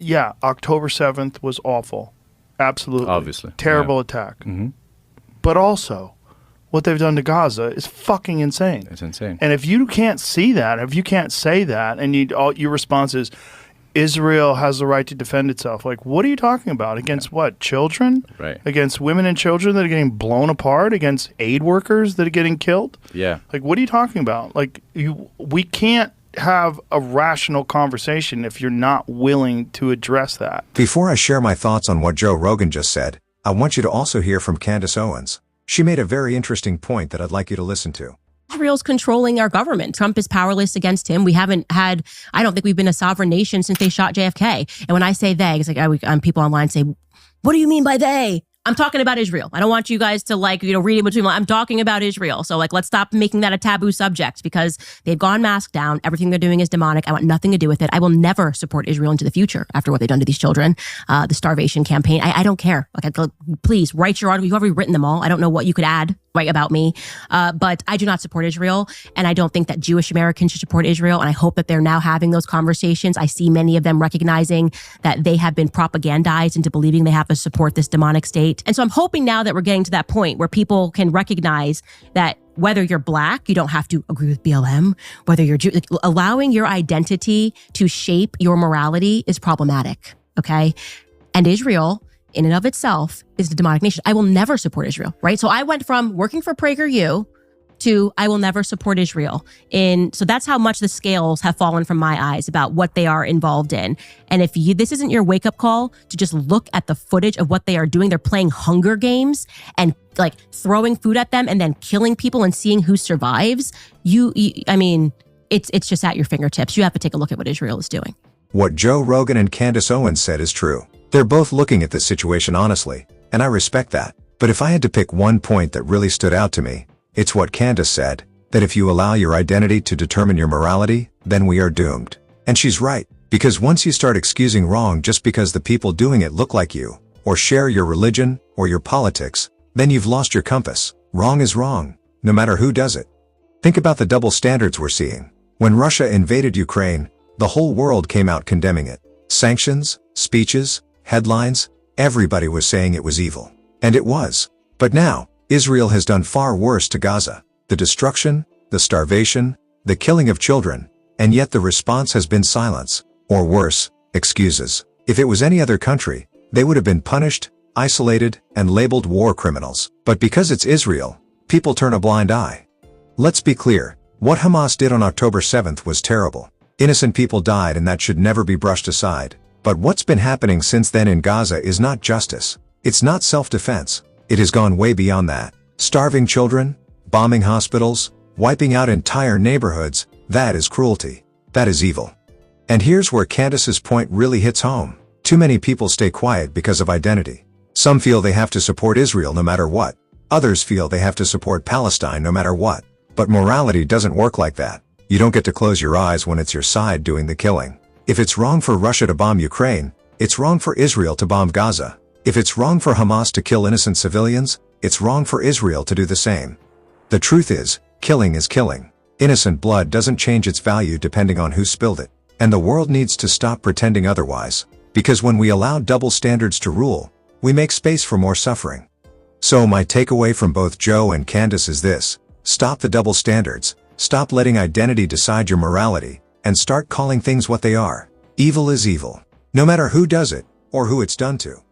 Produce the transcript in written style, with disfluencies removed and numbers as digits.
Yeah, October 7th was awful. Absolutely. Obviously. Terrible attack. But also, what they've done to Gaza is fucking insane. It's insane. And if you can't see that, if you can't say that, and your response is, Israel has the right to defend itself. Like, what are you talking about? Against what? Children? Right. Against women and children that are getting blown apart? Against aid workers that are getting killed? Yeah. Like, what are you talking about? Like, we can't have a rational conversation if you're not willing to address that. Before I share my thoughts on what Joe Rogan just said, I want you to also hear from Candace Owens. She made a very interesting point that I'd like you to listen to. Israel's controlling our government. Trump is powerless against him. We haven't had, I don't think we've been a sovereign nation since they shot JFK. And when I say they, it's like people online say, what do you mean by they? I'm talking about Israel. I don't want you guys to read in between. I'm talking about Israel. So let's stop making that a taboo subject because they've gone mask down. Everything they're doing is demonic. I want nothing to do with it. I will never support Israel into the future after what they've done to these children. The starvation campaign. I don't care. Please write your article. You've already written them all. I don't know what you could add about me. But I do not support Israel. And I don't think that Jewish Americans should support Israel. And I hope that they're now having those conversations. I see many of them recognizing that they have been propagandized into believing they have to support this demonic state. And so I'm hoping now that we're getting to that point where people can recognize that whether you're Black, you don't have to agree with BLM, whether you're Jew, allowing your identity to shape your morality is problematic, okay? And Israel, in and of itself, is the demonic nation. I will never support Israel, right? So I went from working for PragerU to I will never support Israel. So that's how much the scales have fallen from my eyes about what they are involved in. And if this isn't your wake-up call to just look at the footage of what they are doing, they're playing Hunger Games and throwing food at them and then killing people and seeing who survives. It's just at your fingertips. You have to take a look at what Israel is doing. What Joe Rogan and Candace Owens said is true. They're both looking at this situation honestly, and I respect that. But if I had to pick one point that really stood out to me, it's what Candace said, that if you allow your identity to determine your morality, then we are doomed. And she's right, because once you start excusing wrong just because the people doing it look like you, or share your religion, or your politics, then you've lost your compass. Wrong is wrong, no matter who does it. Think about the double standards we're seeing. When Russia invaded Ukraine, the whole world came out condemning it. Sanctions, speeches, headlines, everybody was saying it was evil. And it was. But now, Israel has done far worse to Gaza. The destruction, the starvation, the killing of children, and yet the response has been silence, or worse, excuses. If it was any other country, they would have been punished, isolated, and labeled war criminals. But because it's Israel, people turn a blind eye. Let's be clear, what Hamas did on October 7th was terrible. Innocent people died and that should never be brushed aside. But what's been happening since then in Gaza is not justice. It's not self-defense. It has gone way beyond that. Starving children, bombing hospitals, wiping out entire neighborhoods, that is cruelty. That is evil. And here's where Candace's point really hits home. Too many people stay quiet because of identity. Some feel they have to support Israel no matter what. Others feel they have to support Palestine no matter what. But morality doesn't work like that. You don't get to close your eyes when it's your side doing the killing. If it's wrong for Russia to bomb Ukraine, it's wrong for Israel to bomb Gaza. If it's wrong for Hamas to kill innocent civilians, it's wrong for Israel to do the same. The truth is, killing is killing. Innocent blood doesn't change its value depending on who spilled it. And the world needs to stop pretending otherwise. Because when we allow double standards to rule, we make space for more suffering. So my takeaway from both Joe and Candace is this: stop the double standards, stop letting identity decide your morality, and start calling things what they are. Evil is evil, no matter who does it, or who it's done to.